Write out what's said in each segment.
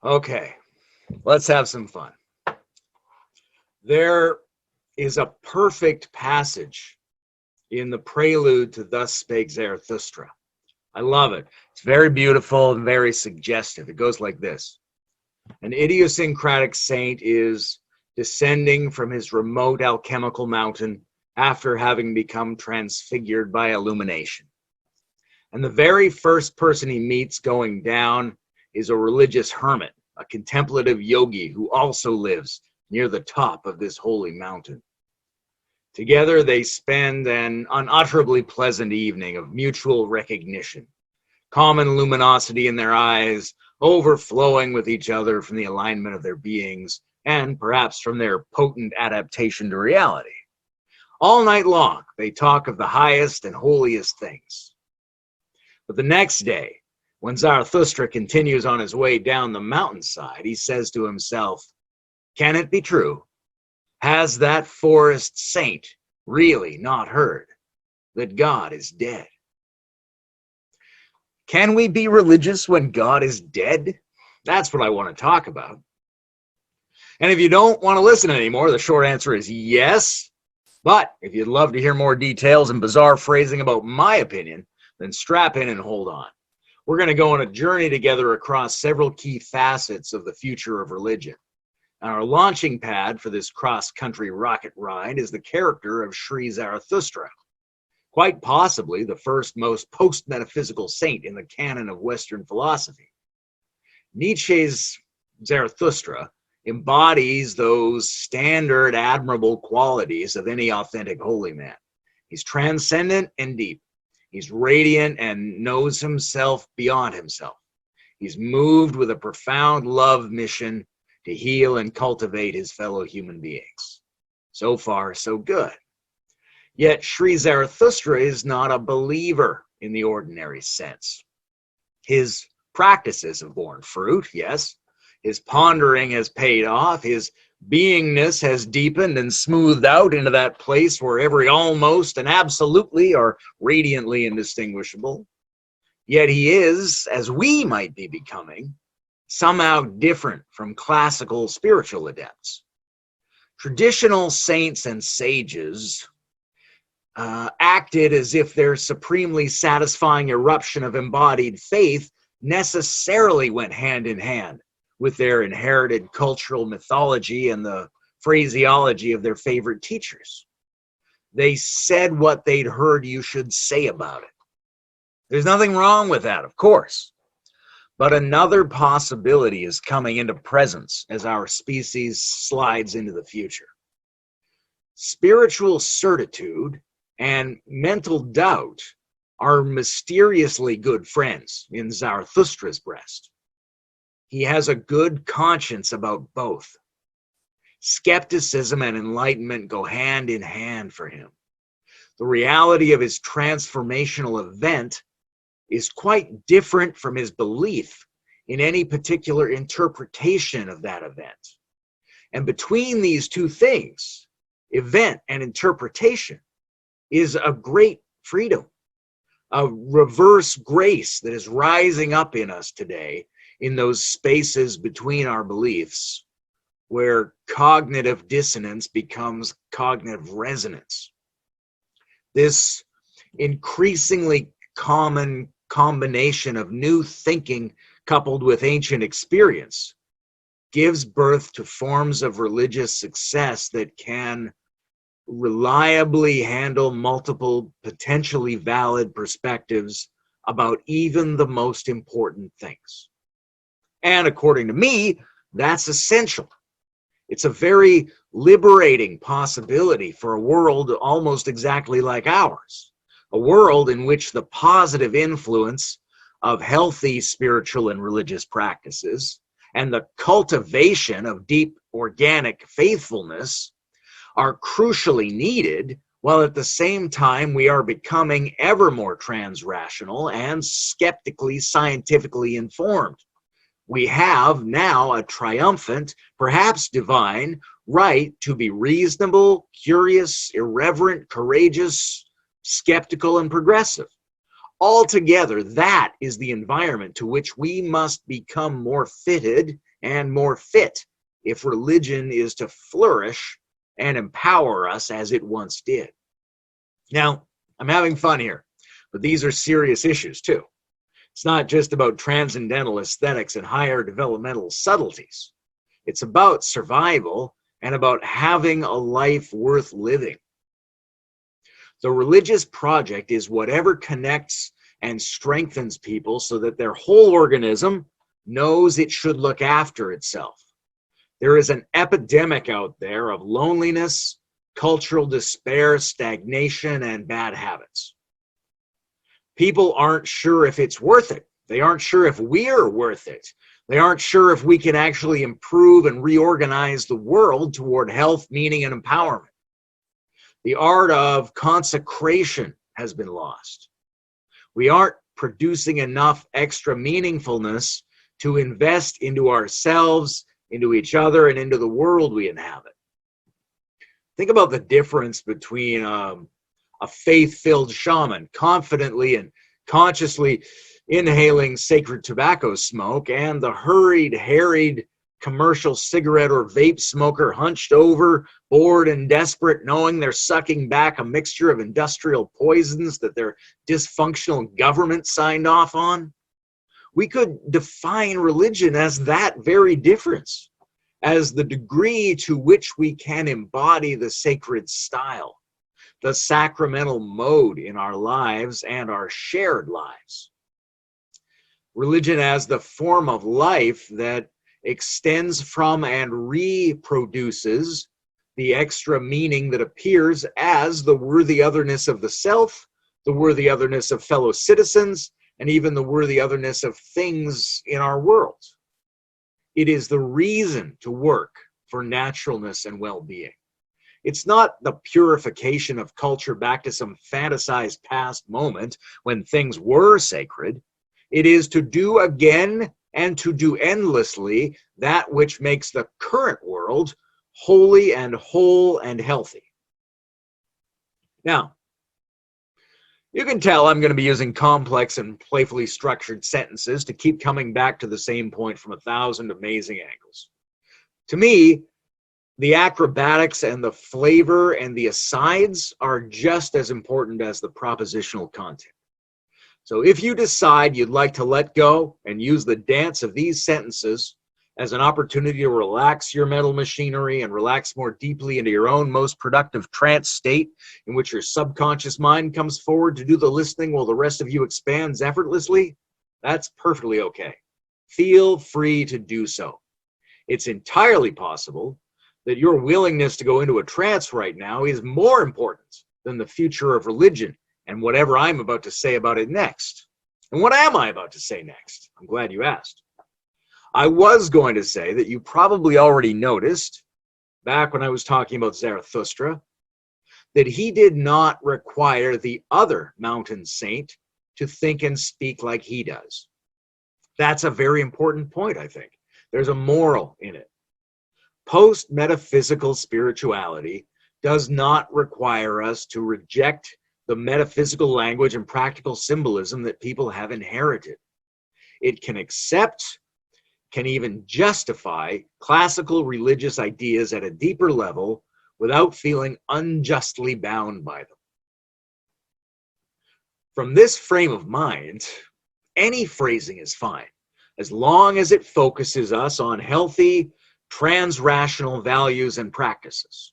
Okay, let's have some fun. There is a perfect passage in the prelude to Thus Spake Zarathustra. I love it. It's very beautiful and very suggestive. It goes like this. An idiosyncratic saint is descending from his remote alchemical mountain after having become transfigured by illumination. And the very first person he meets going down is a religious hermit, a contemplative yogi who also lives near the top of this holy mountain. Together they spend an unutterably pleasant evening of mutual recognition, common luminosity in their eyes, overflowing with each other from the alignment of their beings, and perhaps from their potent adaptation to reality. All night long, they talk of the highest and holiest things. But the next day, when Zarathustra continues on his way down the mountainside, he says to himself, "Can it be true? Has that forest saint really not heard that God is dead?" Can we be religious when God is dead? That's what I want to talk about. And if you don't want to listen anymore, the short answer is yes. But if you'd love to hear more details and bizarre phrasing about my opinion, then strap in and hold on. We're going to go on a journey together across several key facets of the future of religion. And our launching pad for this cross-country rocket ride is the character of Sri Zarathustra, quite possibly the first most post-metaphysical saint in the canon of Western philosophy. Nietzsche's Zarathustra embodies those standard admirable qualities of any authentic holy man. He's transcendent and deep. He's radiant and knows himself beyond himself. He's moved with a profound love mission to heal and cultivate his fellow human beings. So far, so good. Yet Sri Zarathustra is not a believer in the ordinary sense. His practices have borne fruit, yes. His pondering has paid off. His beingness has deepened and smoothed out into that place where every almost and absolutely are radiantly indistinguishable. Yet he is, as we might be becoming, somehow different from classical spiritual adepts. Traditional saints and sages acted as if their supremely satisfying eruption of embodied faith necessarily went hand in hand with their inherited cultural mythology and the phraseology of their favorite teachers. They said what they'd heard you should say about it. There's nothing wrong with that, of course. But another possibility is coming into presence as our species slides into the future. Spiritual certitude and mental doubt are mysteriously good friends in Zarathustra's breast. He has a good conscience about both. Skepticism and enlightenment go hand in hand for him. The reality of his transformational event is quite different from his belief in any particular interpretation of that event. And between these two things, event and interpretation, is a great freedom, a reverse grace that is rising up in us today in those spaces between our beliefs where cognitive dissonance becomes cognitive resonance. This increasingly common combination of new thinking coupled with ancient experience gives birth to forms of religious success that can reliably handle multiple potentially valid perspectives about even the most important things. And according to me, that's essential. It's a very liberating possibility for a world almost exactly like ours, a world in which the positive influence of healthy spiritual and religious practices and the cultivation of deep organic faithfulness are crucially needed, while at the same time we are becoming ever more trans-rational and skeptically scientifically informed. We have now a triumphant, perhaps divine, right to be reasonable, curious, irreverent, courageous, skeptical, and progressive. Altogether, that is the environment to which we must become more fitted and more fit if religion is to flourish and empower us as it once did. Now, I'm having fun here, but these are serious issues too. It's not just about transcendental aesthetics and higher developmental subtleties. It's about survival and about having a life worth living. The religious project is whatever connects and strengthens people so that their whole organism knows it should look after itself. There is an epidemic out there of loneliness, cultural despair, stagnation, and bad habits. People aren't sure if it's worth it. They aren't sure if we're worth it. They aren't sure if we can actually improve and reorganize the world toward health, meaning, and empowerment. The art of consecration has been lost. We aren't producing enough extra meaningfulness to invest into ourselves, into each other, and into the world we inhabit. Think about the difference between a faith-filled shaman confidently and consciously inhaling sacred tobacco smoke and the hurried, harried commercial cigarette or vape smoker hunched over, bored and desperate, knowing they're sucking back a mixture of industrial poisons that their dysfunctional government signed off on. We could define religion as that very difference, as the degree to which we can embody the sacred style, the sacramental mode in our lives and our shared lives. Religion as the form of life that extends from and reproduces the extra meaning that appears as the worthy otherness of the self, the worthy otherness of fellow citizens, and even the worthy otherness of things in our world. It is the reason to work for naturalness and well-being. It's not the purification of culture back to some fantasized past moment when things were sacred. It is to do again and to do endlessly that which makes the current world holy and whole and healthy. Now, you can tell I'm going to be using complex and playfully structured sentences to keep coming back to the same point from 1,000 amazing angles. To me, the acrobatics and the flavor and the asides are just as important as the propositional content. So if you decide you'd like to let go and use the dance of these sentences as an opportunity to relax your mental machinery and relax more deeply into your own most productive trance state in which your subconscious mind comes forward to do the listening while the rest of you expands effortlessly, that's perfectly okay. Feel free to do so. It's entirely possible that your willingness to go into a trance right now is more important than the future of religion and whatever I'm about to say about it next. And what am I about to say next? I'm glad you asked. I was going to say that you probably already noticed, back when I was talking about Zarathustra, that he did not require the other mountain saint to think and speak like he does. That's a very important point, I think. There's a moral in it. Post-metaphysical spirituality does not require us to reject the metaphysical language and practical symbolism that people have inherited. It can accept, can even justify classical religious ideas at a deeper level without feeling unjustly bound by them. From this frame of mind, any phrasing is fine, as long as it focuses us on healthy, trans-rational values and practices.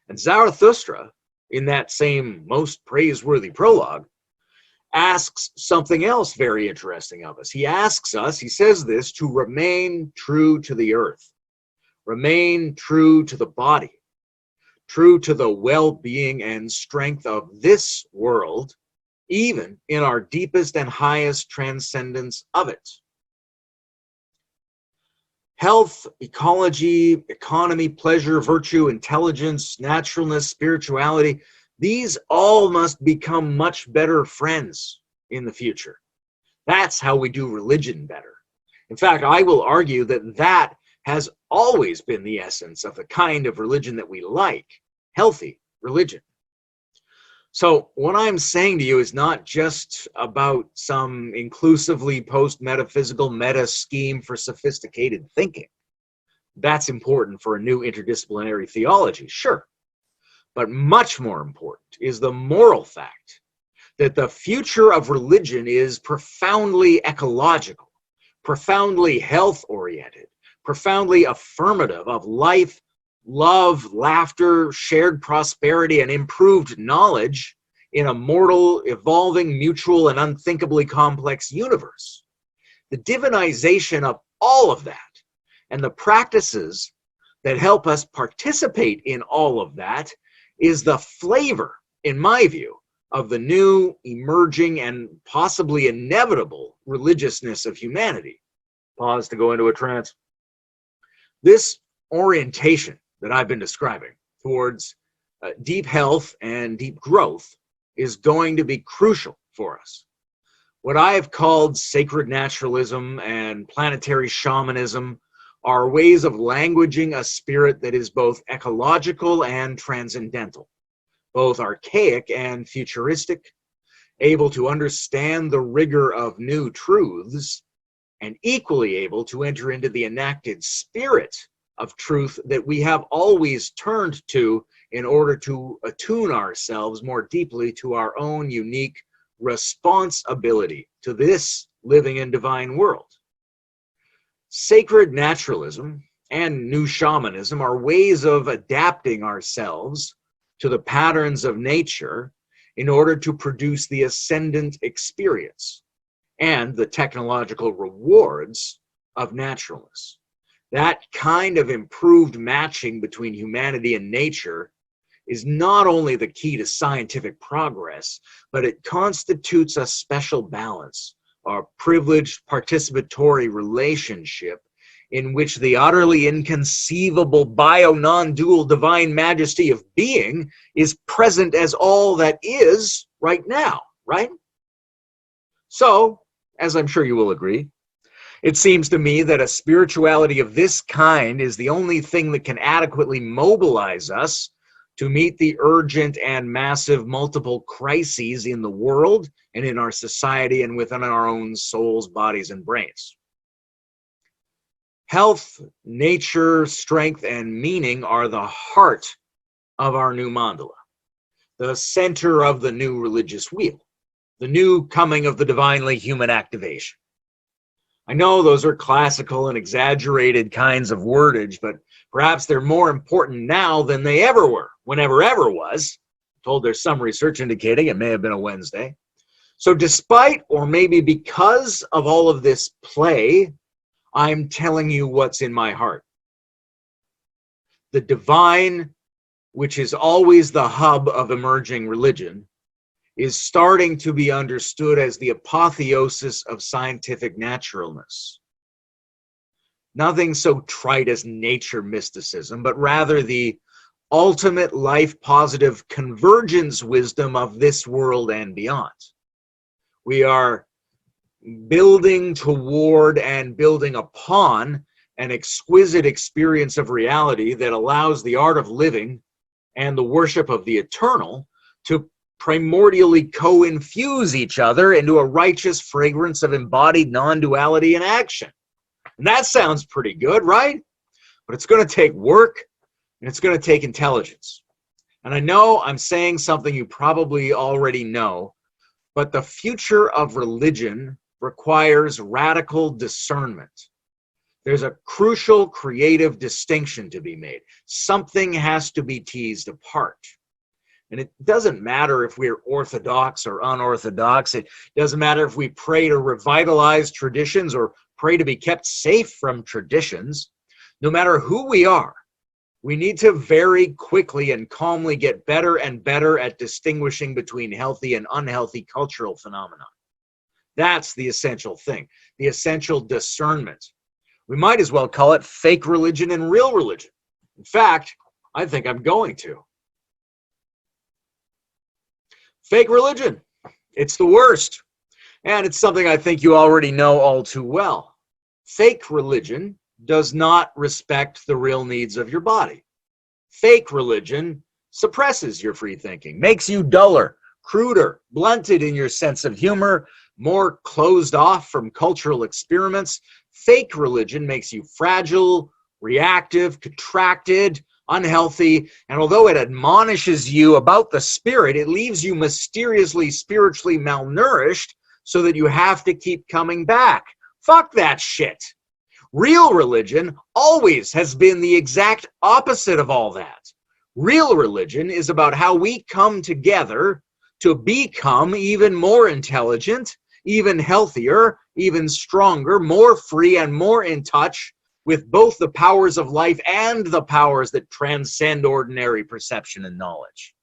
And Zarathustra, in that same most praiseworthy prologue, asks something else very interesting of us. He asks us, he says this, to remain true to the earth, remain true to the body, true to the well-being and strength of this world, even in our deepest and highest transcendence of it. Health, ecology, economy, pleasure, virtue, intelligence, naturalness, spirituality, these all must become much better friends in the future. That's how we do religion better. In fact, I will argue that that has always been the essence of the kind of religion that we like, healthy religion. So what I'm saying to you is not just about some inclusively post-metaphysical meta scheme for sophisticated thinking. That's important for a new interdisciplinary theology, sure. But much more important is the moral fact that the future of religion is profoundly ecological, profoundly health-oriented, profoundly affirmative of life, love, laughter, shared prosperity, and improved knowledge in a mortal, evolving, mutual, and unthinkably complex universe. The divinization of all of that and the practices that help us participate in all of that is the flavor, in my view, of the new, emerging, and possibly inevitable religiousness of humanity. Pause to go into a trance. This orientation that I've been describing towards deep health and deep growth is going to be crucial for us. What I have called sacred naturalism and planetary shamanism are ways of languaging a spirit that is both ecological and transcendental, both archaic and futuristic, able to understand the rigor of new truths, and equally able to enter into the enacted spirit of truth that we have always turned to in order to attune ourselves more deeply to our own unique responsibility to this living and divine world. Sacred naturalism and new shamanism are ways of adapting ourselves to the patterns of nature in order to produce the ascendant experience and the technological rewards of naturalness. That kind of improved matching between humanity and nature is not only the key to scientific progress, but it constitutes a special balance, a privileged participatory relationship in which the utterly inconceivable bio-non-dual divine majesty of being is present as all that is right now, right? So, as I'm sure you will agree, it seems to me that a spirituality of this kind is the only thing that can adequately mobilize us to meet the urgent and massive multiple crises in the world and in our society and within our own souls, bodies, and brains. Health, nature, strength, and meaning are the heart of our new mandala, the center of the new religious wheel, the new coming of the divinely human activation. I know those are classical and exaggerated kinds of wordage, but perhaps they're more important now than they ever were, whenever ever was. I'm told there's some research indicating it may have been a Wednesday. So despite, or maybe because of all of this play, I'm telling you what's in my heart. The divine, which is always the hub of emerging religion, is starting to be understood as the apotheosis of scientific naturalness. Nothing so trite as nature mysticism, but rather the ultimate life-positive convergence wisdom of this world and beyond. We are building toward and building upon an exquisite experience of reality that allows the art of living and the worship of the eternal to primordially co-infuse each other into a righteous fragrance of embodied non-duality in action. And that sounds pretty good, right? But it's going to take work and it's going to take intelligence. And I know I'm saying something you probably already know, but the future of religion requires radical discernment. There's a crucial creative distinction to be made. Something has to be teased apart. And it doesn't matter if we're orthodox or unorthodox. It doesn't matter if we pray to revitalize traditions or pray to be kept safe from traditions. No matter who we are, we need to very quickly and calmly get better and better at distinguishing between healthy and unhealthy cultural phenomena. That's the essential thing, the essential discernment. We might as well call it fake religion and real religion. In fact, I think I'm going to. Fake religion. It's the worst. And it's something I think you already know all too well. Fake religion does not respect the real needs of your body. Fake religion suppresses your free thinking, makes you duller, cruder, blunted in your sense of humor, more closed off from cultural experiments. Fake religion makes you fragile, reactive, contracted, unhealthy, and although it admonishes you about the spirit, it leaves you mysteriously spiritually malnourished so that you have to keep coming back. Fuck that shit. Real religion always has been the exact opposite of all that. Real religion is about how we come together to become even more intelligent, even healthier, even stronger, more free, and more in touch with both the powers of life and the powers that transcend ordinary perception and knowledge.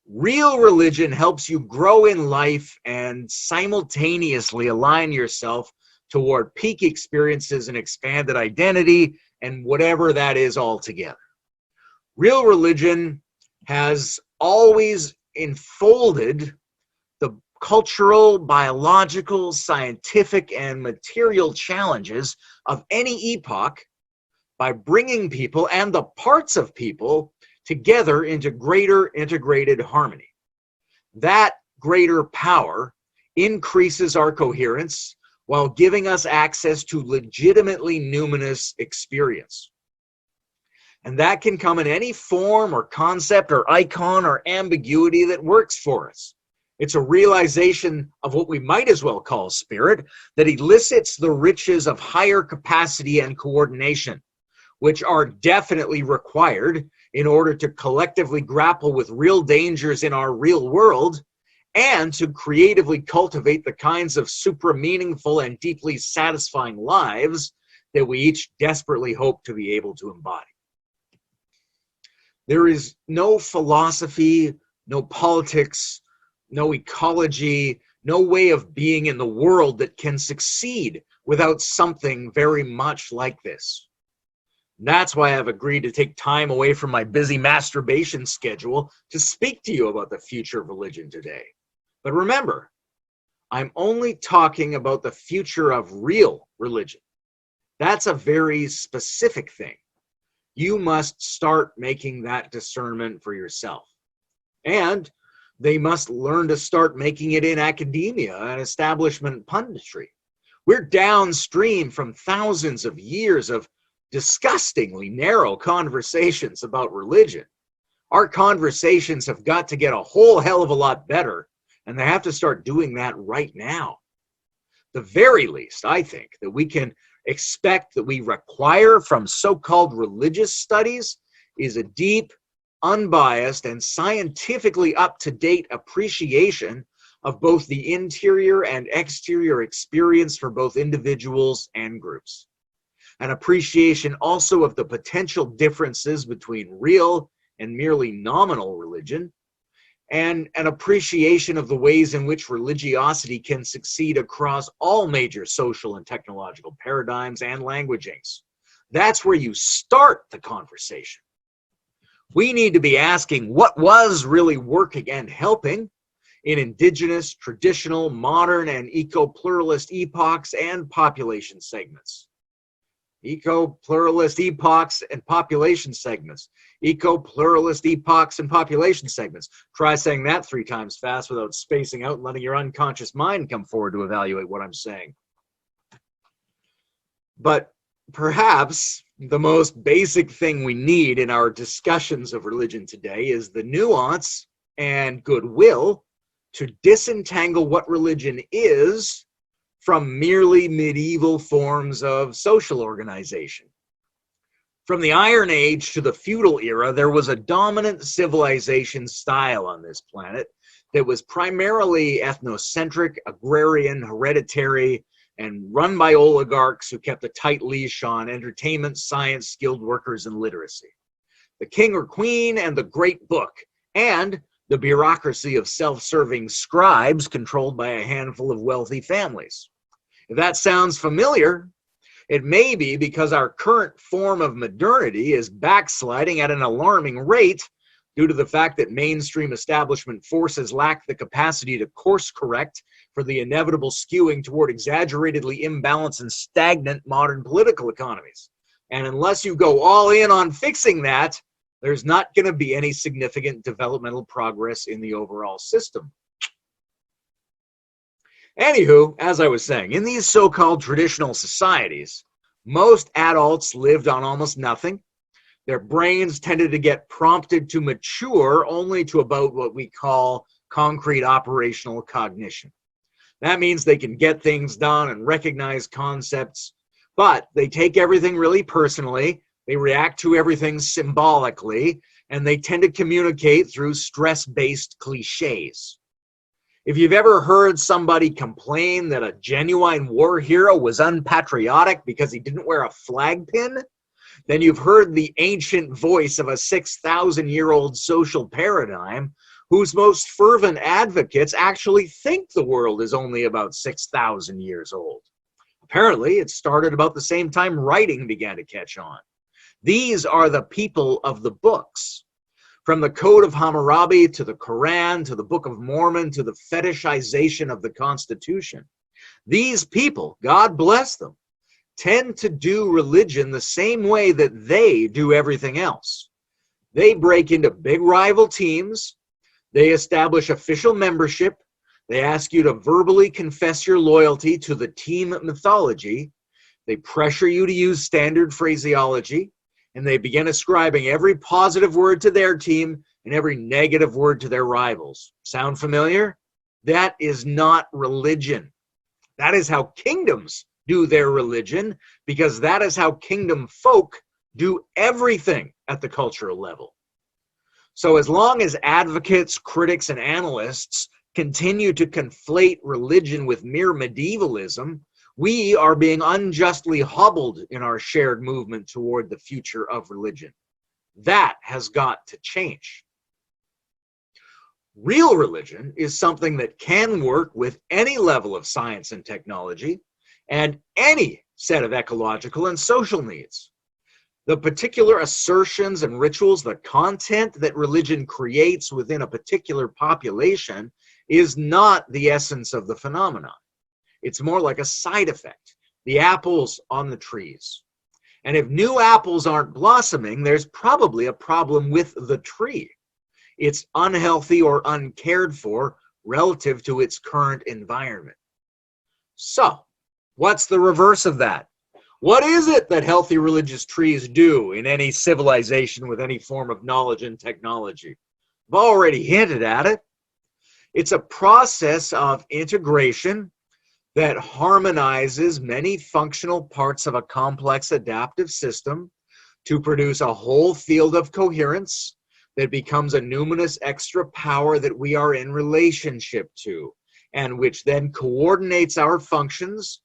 Real religion helps you grow in life and simultaneously align yourself toward peak experiences and expanded identity and whatever that is altogether. Real religion has always enfolded the cultural, biological, scientific, and material challenges of any epoch by bringing people and the parts of people together into greater integrated harmony. That greater power increases our coherence while giving us access to legitimately numinous experience. And that can come in any form or concept or icon or ambiguity that works for us. It's a realization of what we might as well call spirit that elicits the riches of higher capacity and coordination, which are definitely required in order to collectively grapple with real dangers in our real world and to creatively cultivate the kinds of supra-meaningful and deeply satisfying lives that we each desperately hope to be able to embody. There is no philosophy, no politics, no ecology, no way of being in the world that can succeed without something very much like this. And that's why I've agreed to take time away from my busy masturbation schedule to speak to you about the future of religion today. But remember, I'm only talking about the future of real religion. That's a very specific thing. You must start making that discernment for yourself. And they must learn to start making it in academia and establishment punditry. We're downstream from thousands of years of disgustingly narrow conversations about religion. Our conversations have got to get a whole hell of a lot better, and they have to start doing that right now. The very least, I think, that we can expect that we require from so-called religious studies is a deep, unbiased, and scientifically up-to-date appreciation of both the interior and exterior experience for both individuals and groups. An appreciation also of the potential differences between real and merely nominal religion, and an appreciation of the ways in which religiosity can succeed across all major social and technological paradigms and languagings. That's where you start the conversation. We need to be asking what was really working and helping in indigenous, traditional, modern, and eco-pluralist epochs and population segments. Eco-pluralist epochs and population segments. Eco-pluralist epochs and population segments. Try saying that 3 times fast without spacing out and letting your unconscious mind come forward to evaluate what I'm saying. But perhaps the most basic thing we need in our discussions of religion today is the nuance and goodwill to disentangle what religion is from merely medieval forms of social organization. From the Iron Age to the feudal era, there was a dominant civilization style on this planet that was primarily ethnocentric, agrarian, hereditary, and run by oligarchs who kept a tight leash on entertainment, science, skilled workers, and literacy. The king or queen and the great book, and the bureaucracy of self-serving scribes controlled by a handful of wealthy families. If that sounds familiar, it may be because our current form of modernity is backsliding at an alarming rate due to the fact that mainstream establishment forces lack the capacity to course correct for the inevitable skewing toward exaggeratedly imbalanced and stagnant modern political economies. And unless you go all in on fixing that, there's not going to be any significant developmental progress in the overall system. Anywho, as I was saying, in these so-called traditional societies, most adults lived on almost nothing. Their brains tended to get prompted to mature only to about what we call concrete operational cognition. That means they can get things done and recognize concepts, but they take everything really personally, they react to everything symbolically, and they tend to communicate through stress-based cliches. If you've ever heard somebody complain that a genuine war hero was unpatriotic because he didn't wear a flag pin, then you've heard the ancient voice of a 6,000-year-old social paradigm whose most fervent advocates actually think the world is only about 6,000 years old. Apparently, it started about the same time writing began to catch on. These are the people of the books. From the Code of Hammurabi to the Quran to the Book of Mormon to the fetishization of the Constitution. These people, God bless them, tend to do religion the same way that they do everything else. They break into big rival teams, they establish official membership, they ask you to verbally confess your loyalty to the team mythology, they pressure you to use standard phraseology, and they begin ascribing every positive word to their team and every negative word to their rivals. Sound familiar? That is not religion. That is how kingdoms do their religion, because that is how kingdom folk do everything at the cultural level. So as long as advocates, critics, and analysts continue to conflate religion with mere medievalism, we are being unjustly hobbled in our shared movement toward the future of religion. That has got to change. Real religion is something that can work with any level of science and technology and any set of ecological and social needs. The particular assertions and rituals, the content that religion creates within a particular population is not the essence of the phenomenon. It's more like a side effect, the apples on the trees. And if new apples aren't blossoming, there's probably a problem with the tree. It's unhealthy or uncared for relative to its current environment. So, what's the reverse of that? What is it that healthy religious trees do in any civilization with any form of knowledge and technology? I've already hinted at it. It's a process of integration that harmonizes many functional parts of a complex adaptive system to produce a whole field of coherence that becomes a numinous extra power that we are in relationship to, and which then coordinates our functions,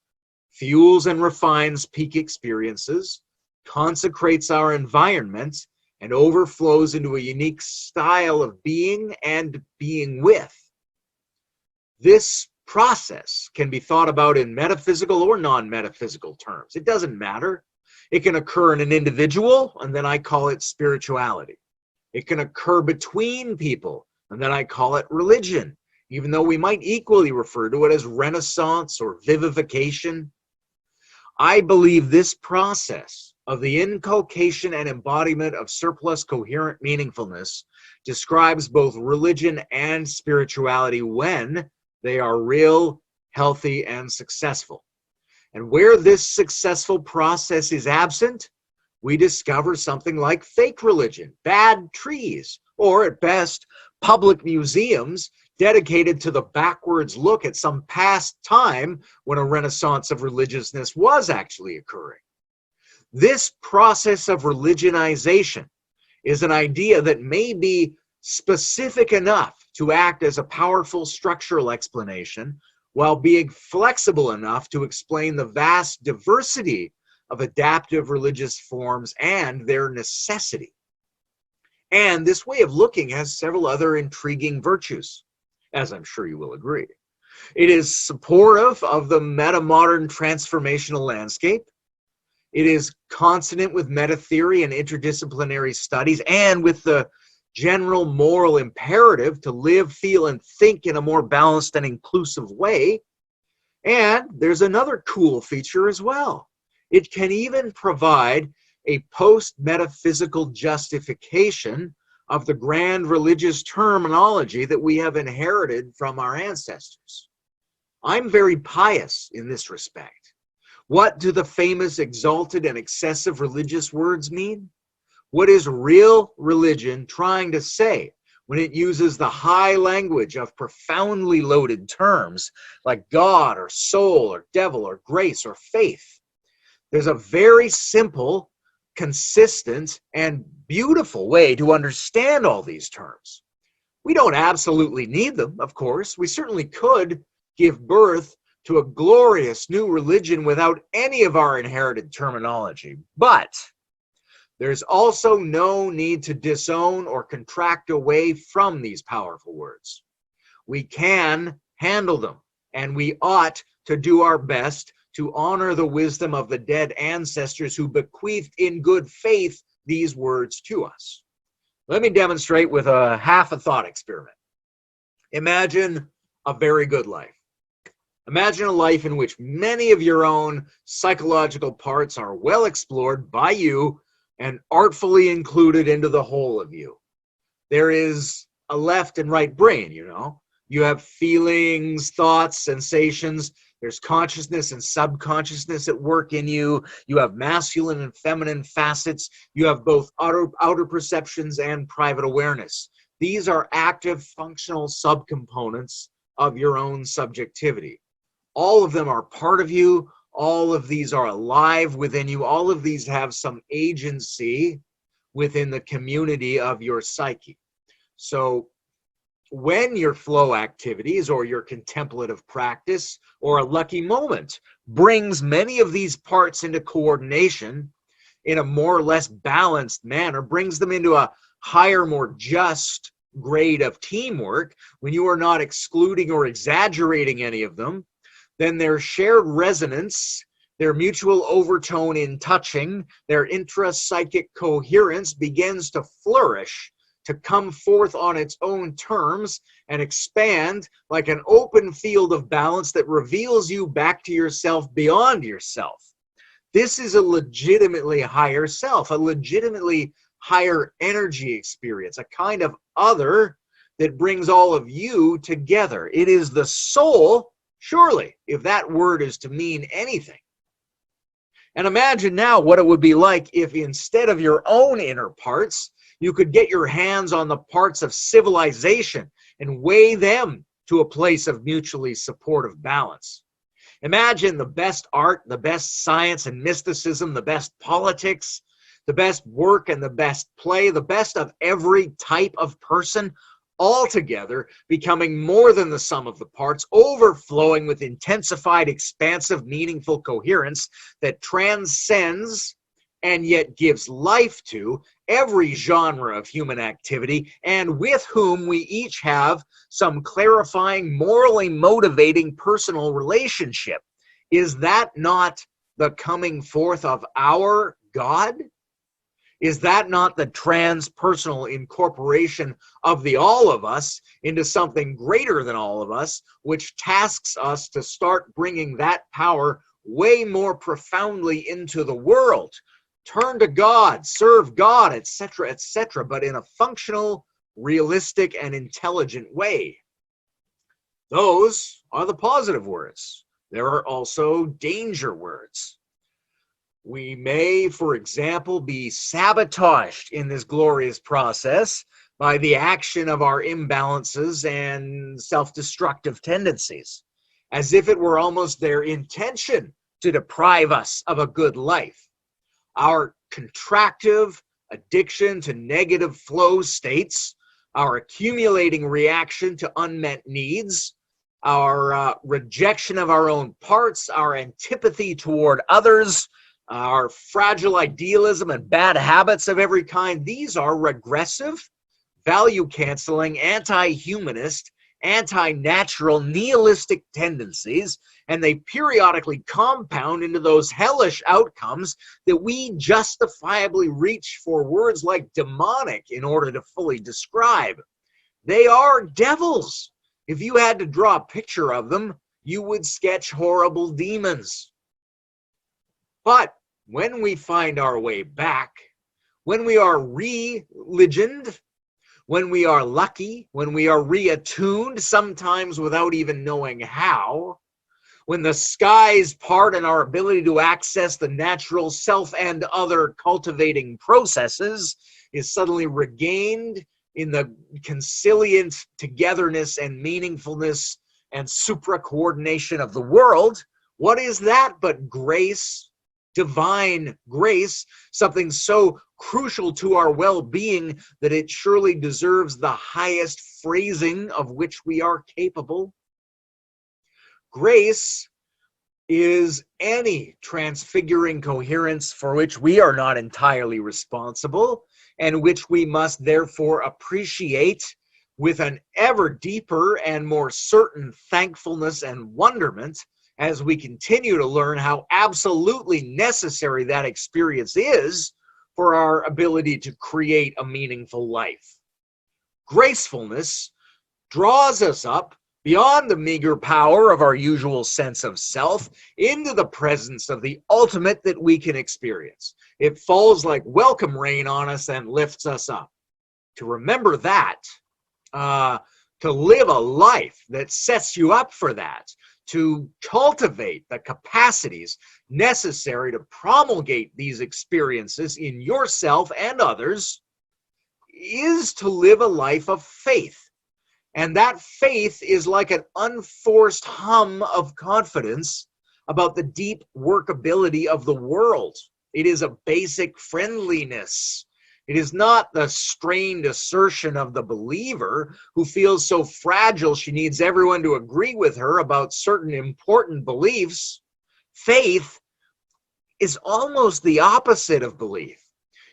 fuels and refines peak experiences, consecrates our environment, and overflows into a unique style of being and being with. This process can be thought about in metaphysical or non-metaphysical terms. It doesn't matter. It can occur in an individual, and then I call it spirituality. It can occur between people, and then I call it religion, even though we might equally refer to it as renaissance or vivification. I believe this process of the inculcation and embodiment of surplus coherent meaningfulness describes both religion and spirituality when they are real, healthy, and successful. And where this successful process is absent, we discover something like fake religion, bad trees, or at best, public museums dedicated to the backwards look at some past time when a renaissance of religiousness was actually occurring. This process of religionization is an idea that may be specific enough to act as a powerful structural explanation while being flexible enough to explain the vast diversity of adaptive religious forms and their necessity. And this way of looking has several other intriguing virtues, as I'm sure you will agree. It is supportive of the metamodern transformational landscape. It is consonant with meta-theory and interdisciplinary studies and with the general moral imperative to live, feel, and think in a more balanced and inclusive way. And there's another cool feature as well. It can even provide a post-metaphysical justification of the grand religious terminology that we have inherited from our ancestors. I'm very pious in this respect. What do the famous exalted and excessive religious words mean? What is real religion trying to say when it uses the high language of profoundly loaded terms like God or soul or devil or grace or faith? There's a very simple, consistent, and beautiful way to understand all these terms. We don't absolutely need them, of course. We certainly could give birth to a glorious new religion without any of our inherited terminology. But there's also no need to disown or contract away from these powerful words. We can handle them, and we ought to do our best to honor the wisdom of the dead ancestors who bequeathed in good faith these words to us. Let me demonstrate with a half a thought experiment. Imagine a very good life. Imagine a life in which many of your own psychological parts are well explored by you and artfully included into the whole of you. There is a left and right brain, you know. You have feelings, thoughts, sensations. There's consciousness and subconsciousness at work in you. You have masculine and feminine facets. You have both outer perceptions and private awareness. These are active, functional subcomponents of your own subjectivity. All of them are part of you. All of these are alive within you. All of these have some agency within the community of your psyche. So when your flow activities or your contemplative practice or a lucky moment brings many of these parts into coordination in a more or less balanced manner, brings them into a higher, more just grade of teamwork, when you are not excluding or exaggerating any of them, then their shared resonance, their mutual overtone in touching, their intra-psychic coherence begins to flourish, to come forth on its own terms and expand like an open field of balance that reveals you back to yourself beyond yourself. This is a legitimately higher self, a legitimately higher energy experience, a kind of other that brings all of you together. It is the soul, surely, if that word is to mean anything. And imagine now what it would be like if instead of your own inner parts, you could get your hands on the parts of civilization and weigh them to a place of mutually supportive balance. Imagine the best art, the best science and mysticism, the best politics, the best work and the best play, the best of every type of person, all together becoming more than the sum of the parts, overflowing with intensified, expansive, meaningful coherence that transcends and yet gives life to every genre of human activity, and with whom we each have some clarifying, morally motivating personal relationship. Is that not the coming forth of our God? Is that not the transpersonal incorporation of the all of us into something greater than all of us, which tasks us to start bringing that power way more profoundly into the world? Turn to God, serve God, etc., etc., but in a functional, realistic, and intelligent way. Those are the positive words. There are also danger words. We may, for example, be sabotaged in this glorious process by the action of our imbalances and self-destructive tendencies, as if it were almost their intention to deprive us of a good life. Our contractive addiction to negative flow states, our accumulating reaction to unmet needs, our rejection of our own parts, our antipathy toward others, our fragile idealism and bad habits of every kind, these are regressive, value-canceling, anti-humanist, anti-natural, nihilistic tendencies, and they periodically compound into those hellish outcomes that we justifiably reach for words like demonic in order to fully describe. They are devils. If you had to draw a picture of them, you would sketch horrible demons. But when we find our way back, when we are religioned, when we are lucky, when we are reattuned, sometimes without even knowing how, when the skies part and our ability to access the natural self and other cultivating processes is suddenly regained in the conciliant togetherness and meaningfulness and supra-coordination of the world, what is that but grace, divine grace, something so crucial to our well-being that it surely deserves the highest phrasing of which we are capable? Grace is any transfiguring coherence for which we are not entirely responsible and which we must therefore appreciate with an ever deeper and more certain thankfulness and wonderment as we continue to learn how absolutely necessary that experience is for our ability to create a meaningful life. Gracefulness draws us up beyond the meager power of our usual sense of self into the presence of the ultimate that we can experience. It falls like welcome rain on us and lifts us up. To remember that, to live a life that sets you up for that, to cultivate the capacities necessary to promulgate these experiences in yourself and others, is to live a life of faith. And that faith is like an unforced hum of confidence about the deep workability of the world. It is a basic friendliness. It is not the strained assertion of the believer who feels so fragile she needs everyone to agree with her about certain important beliefs. Faith is almost the opposite of belief.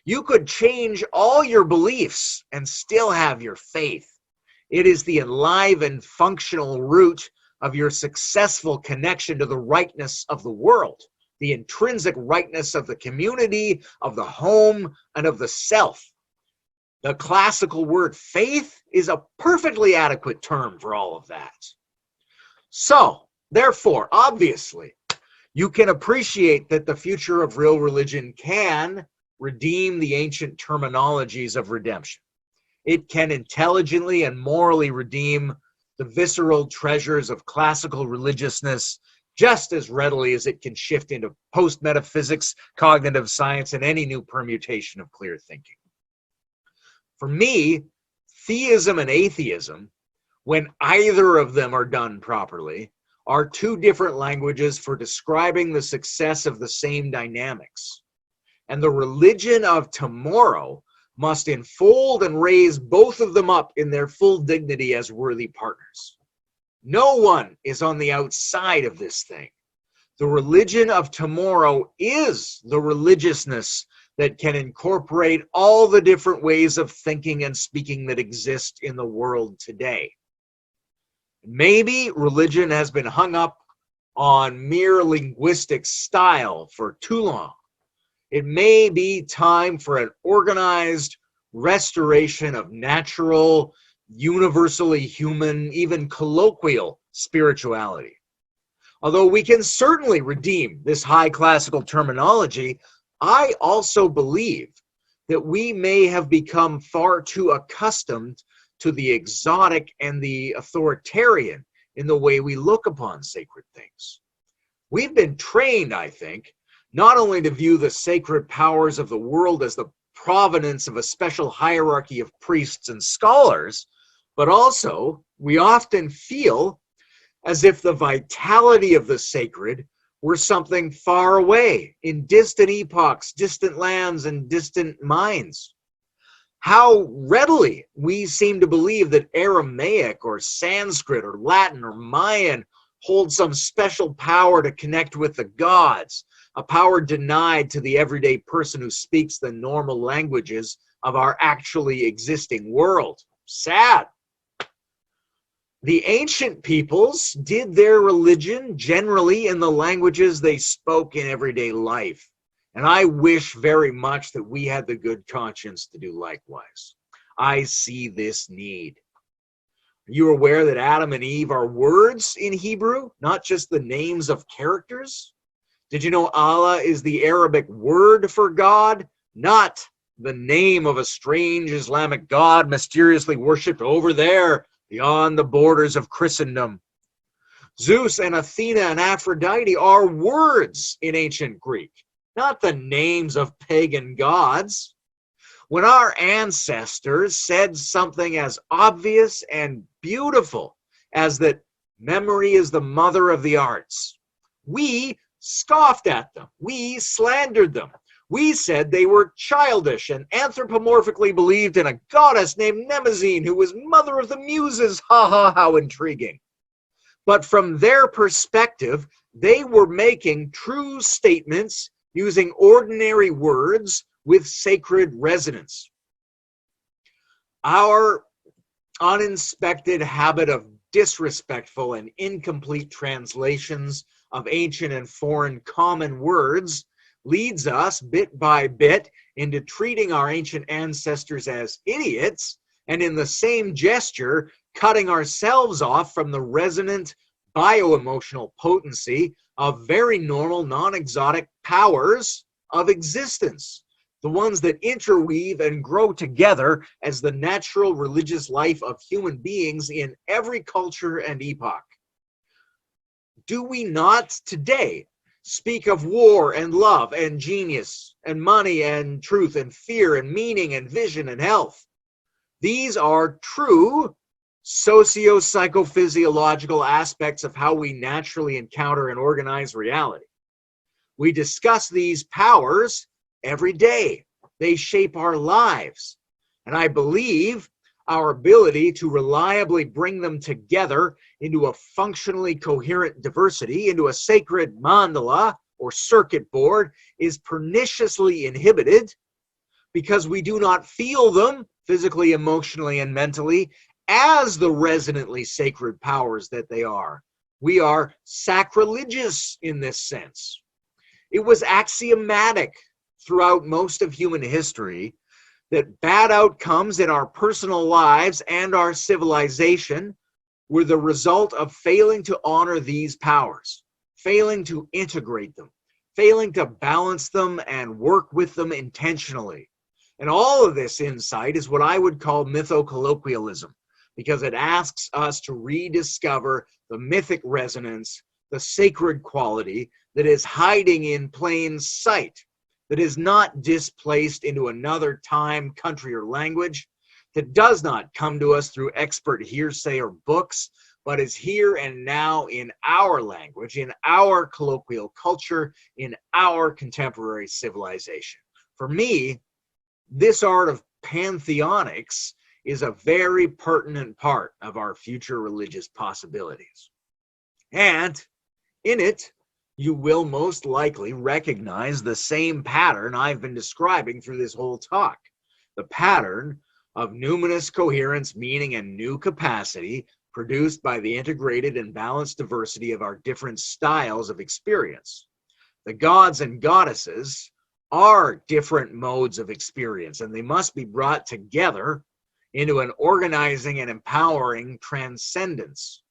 You could change all your beliefs and still have your faith. It is the enlivened, functional root of your successful connection to the rightness of the world, the intrinsic rightness of the community, of the home, and of the self. The classical word faith is a perfectly adequate term for all of that. So, therefore, obviously, you can appreciate that the future of real religion can redeem the ancient terminologies of redemption. It can intelligently and morally redeem the visceral treasures of classical religiousness just as readily as it can shift into post-metaphysics, cognitive science, and any new permutation of clear thinking. For me, theism and atheism, when either of them are done properly, are two different languages for describing the success of the same dynamics. And the religion of tomorrow must enfold and raise both of them up in their full dignity as worthy partners. No one is on the outside of this thing. The religion of tomorrow is the religiousness that can incorporate all the different ways of thinking and speaking that exist in the world today. Maybe religion has been hung up on mere linguistic style for too long. It may be time for an organized restoration of natural, universally human, even colloquial spirituality. Although we can certainly redeem this high classical terminology, I also believe that we may have become far too accustomed to the exotic and the authoritarian in the way we look upon sacred things. We've been trained, I think, not only to view the sacred powers of the world as the provenance of a special hierarchy of priests and scholars, but also we often feel as if the vitality of the sacred were something far away in distant epochs, distant lands, and distant minds. How readily we seem to believe that Aramaic or Sanskrit or Latin or Mayan hold some special power to connect with the gods, a power denied to the everyday person who speaks the normal languages of our actually existing world. Sad. The ancient peoples did their religion generally in the languages they spoke in everyday life. And I wish very much that we had the good conscience to do likewise. I see this need. Are you aware that Adam and Eve are words in Hebrew, not just the names of characters? Did you know Allah is the Arabic word for God, not the name of a strange Islamic god mysteriously worshipped over there beyond the borders of Christendom? Zeus and Athena and Aphrodite are words in ancient Greek, not the names of pagan gods. When our ancestors said something as obvious and beautiful as that memory is the mother of the arts, we scoffed at them. We slandered them. We said they were childish and anthropomorphically believed in a goddess named Mnemosyne who was mother of the muses. Ha ha, how intriguing. But from their perspective, they were making true statements using ordinary words with sacred resonance. Our uninspected habit of disrespectful and incomplete translations of ancient and foreign common words leads us bit by bit into treating our ancient ancestors as idiots, and in the same gesture cutting ourselves off from the resonant bioemotional potency of very normal, non-exotic powers of existence, the ones that interweave and grow together as the natural religious life of human beings in every culture and epoch. Do we not today speak of war and love and genius and money and truth and fear and meaning and vision and health? These are true socio-psychophysiological aspects of how we naturally encounter and organize reality. We discuss these powers every day. They shape our lives. And I believe our ability to reliably bring them together into a functionally coherent diversity, into a sacred mandala or circuit board, is perniciously inhibited because we do not feel them physically, emotionally, and mentally as the resonantly sacred powers that they are. We are sacrilegious in this sense. It was axiomatic throughout most of human history that bad outcomes in our personal lives and our civilization were the result of failing to honor these powers, failing to integrate them, failing to balance them and work with them intentionally. And all of this insight is what I would call mytho-colloquialism, because it asks us to rediscover the mythic resonance, the sacred quality that is hiding in plain sight, that is not displaced into another time, country, or language, that does not come to us through expert hearsay or books, but is here and now in our language, in our colloquial culture, in our contemporary civilization. For me, this art of pantheonics is a very pertinent part of our future religious possibilities. And in it, you will most likely recognize the same pattern I've been describing through this whole talk. The pattern of numinous coherence, meaning, and new capacity produced by the integrated and balanced diversity of our different styles of experience. The gods and goddesses are different modes of experience, and they must be brought together into an organizing and empowering transcendence.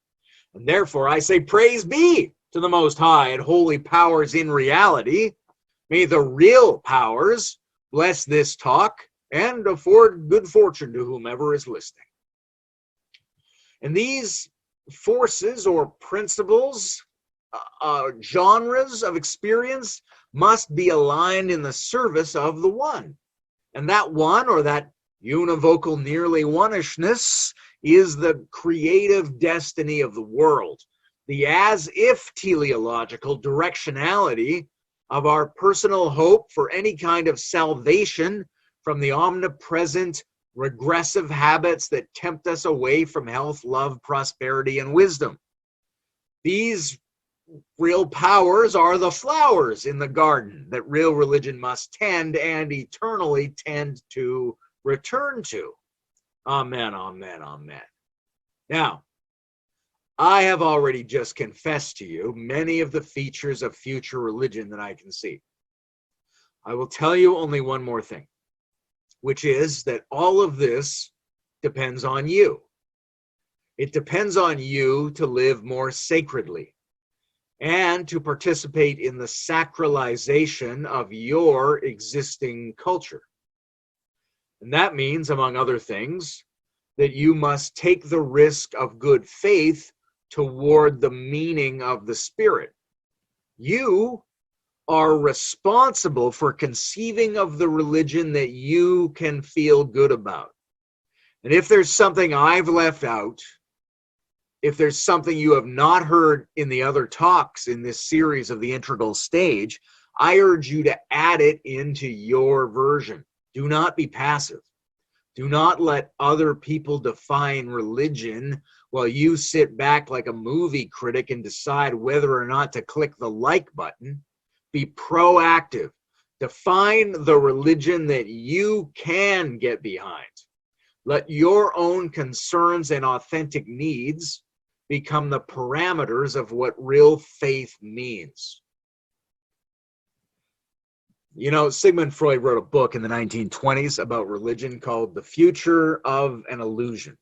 And therefore I say, praise be to the Most High and holy powers in reality. May the real powers bless this talk and afford good fortune to whomever is listening. And these forces or principles, genres of experience must be aligned in the service of the one. And that one, or that univocal nearly one-ishness, is the creative destiny of the world, the as-if teleological directionality of our personal hope for any kind of salvation from the omnipresent regressive habits that tempt us away from health, love, prosperity, and wisdom. These real powers are the flowers in the garden that real religion must tend and eternally tend to return to. Amen, amen, amen. Now, I have already just confessed to you many of the features of future religion that I can see. I will tell you only one more thing, which is that all of this depends on you. It depends on you to live more sacredly. and to participate in the sacralization of your existing culture. And that means, among other things, that you must take the risk of good faith toward the meaning of the Spirit. You are responsible for conceiving of the religion that you can feel good about. And if there's something I've left out, if there's something you have not heard in the other talks in this series of the integral stage, I urge you to add it into your version. Do not be passive. Do not let other people define religion while you sit back like a movie critic and decide whether or not to click the like button. Be proactive. Define the religion that you can get behind. Let your own concerns and authentic needs become the parameters of what real faith means. You know, Sigmund Freud wrote a book in the 1920s about religion called The Future of an Illusion.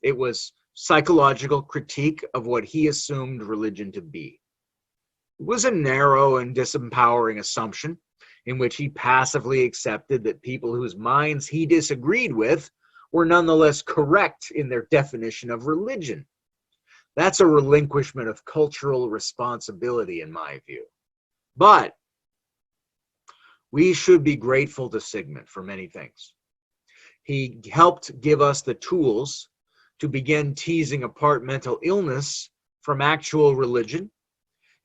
It was psychological critique of what he assumed religion to be. It was a narrow and disempowering assumption in which he passively accepted that people whose minds he disagreed with were nonetheless correct in their definition of religion. That's a relinquishment of cultural responsibility, in my view. But we should be grateful to Sigmund for many things. He helped give us the tools to begin teasing apart mental illness from actual religion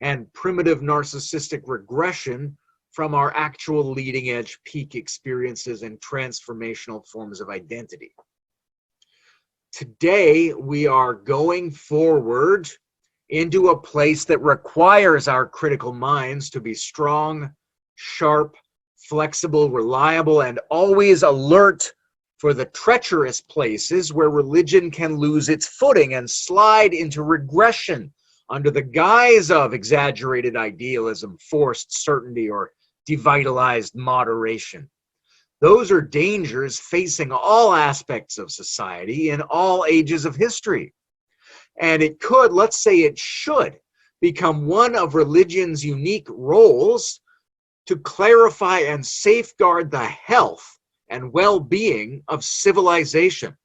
and primitive narcissistic regression from our actual leading edge peak experiences and transformational forms of identity. Today, we are going forward into a place that requires our critical minds to be strong, sharp, flexible, reliable, and always alert for the treacherous places where religion can lose its footing and slide into regression under the guise of exaggerated idealism, forced certainty, or devitalized moderation. Those are dangers facing all aspects of society in all ages of history. And it could, let's say it should, become one of religion's unique roles to clarify and safeguard the health and well-being of civilization.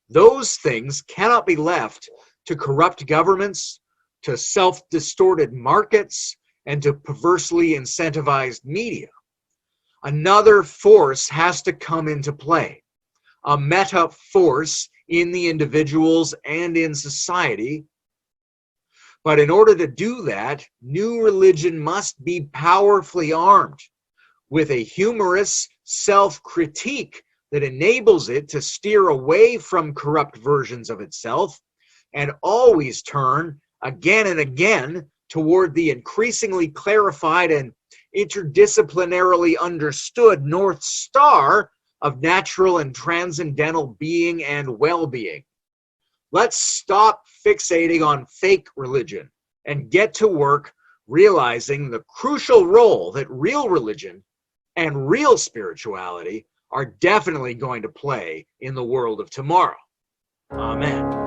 Those things cannot be left to corrupt governments, to self-distorted markets, and to perversely incentivized media. Another force has to come into play, a meta force in the individuals and in society. But in order to do that, new religion must be powerfully armed with a humorous self-critique that enables it to steer away from corrupt versions of itself and always turn again and again toward the increasingly clarified and interdisciplinarily understood North Star of natural and transcendental being and well-being. Let's stop fixating on fake religion and get to work realizing the crucial role that real religion and real spirituality are definitely going to play in the world of tomorrow. Amen.